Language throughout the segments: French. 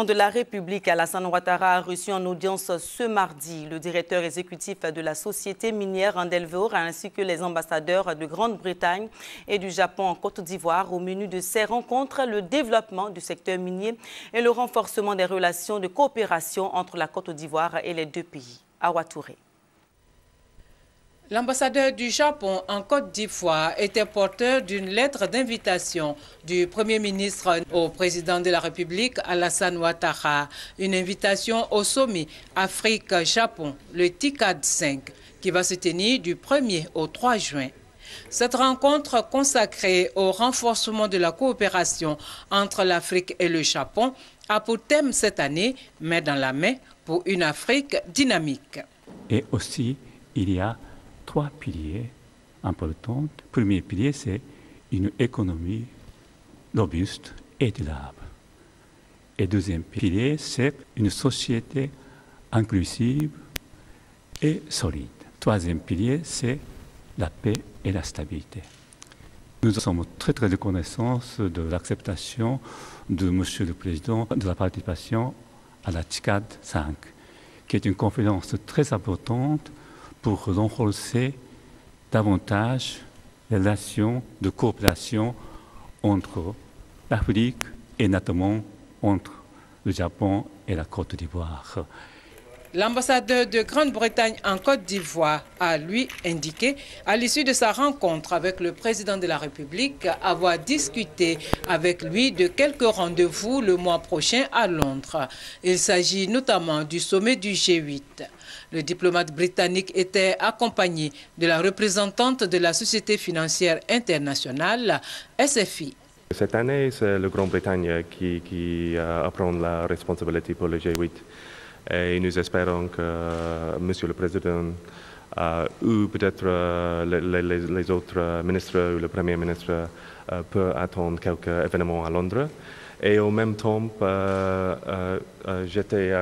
De la République, Alassane Ouattara a reçu en audience ce mardi le directeur exécutif de la société minière Endeavour ainsi que les ambassadeurs de Grande-Bretagne et du Japon en Côte d'Ivoire. Au menu de ces rencontres, le développement du secteur minier et le renforcement des relations de coopération entre la Côte d'Ivoire et les deux pays. Awa Touré. L'ambassadeur du Japon en Côte d'Ivoire était porteur d'une lettre d'invitation du Premier ministre au président de la République, Alassane Ouattara. Une invitation au sommet Afrique-Japon, le TICAD 5, qui va se tenir du 1er au 3 juin. Cette rencontre consacrée au renforcement de la coopération entre l'Afrique et le Japon a pour thème cette année « Main dans la main pour une Afrique dynamique ». Et aussi, il y a 3 piliers importants. Le premier pilier, c'est une économie robuste et durable. Et le deuxième pilier, c'est une société inclusive et solide. Le troisième pilier, c'est la paix et la stabilité. Nous sommes très reconnaissants de l'acceptation de M. le Président de la participation à la TICAD 5, qui est une conférence très importante pour renforcer davantage les relations de coopération entre l'Afrique et notamment entre le Japon et la Côte d'Ivoire. L'ambassadeur de Grande-Bretagne en Côte d'Ivoire a, lui, indiqué, à l'issue de sa rencontre avec le président de la République, avoir discuté avec lui de quelques rendez-vous le mois prochain à Londres. Il s'agit notamment du sommet du G8. Le diplomate britannique était accompagné de la représentante de la Société financière internationale, SFI. Cette année, c'est la Grande-Bretagne qui prend la responsabilité pour le G8. Et nous espérons que M. le Président ou peut-être les autres ministres ou le Premier ministre peut attendre quelques événements à Londres. Et en même temps, j'étais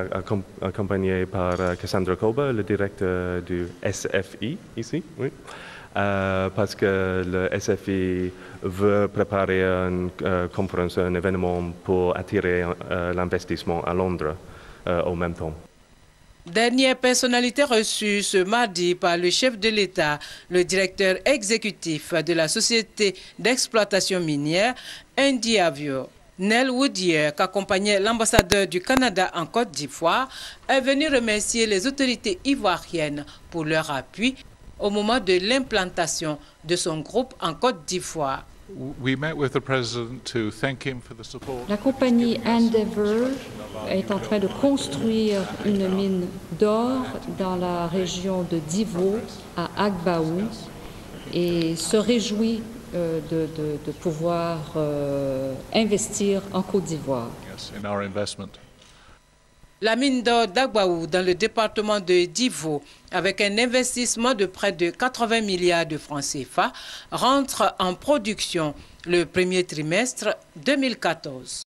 accompagné par Cassandra Koba, le directeur du SFI ici, oui, parce que le SFI veut préparer une conférence, un événement pour attirer l'investissement à Londres en même temps. Dernière personnalité reçue ce mardi par le chef de l'État, le directeur exécutif de la société d'exploitation minière, Endeavour. Nell Woodier, qu'accompagnait l'ambassadeur du Canada en Côte d'Ivoire, est venu remercier les autorités ivoiriennes pour leur appui au moment de l'implantation de son groupe en Côte d'Ivoire. La compagnie Endeavour est en train de construire une mine d'or dans la région de Divo, à Agbaou, et se réjouit de pouvoir investir en Côte d'Ivoire. La mine d'or d'Agbaou dans le département de Divo, avec un investissement de près de 80 milliards de francs CFA, rentre en production le premier trimestre 2014.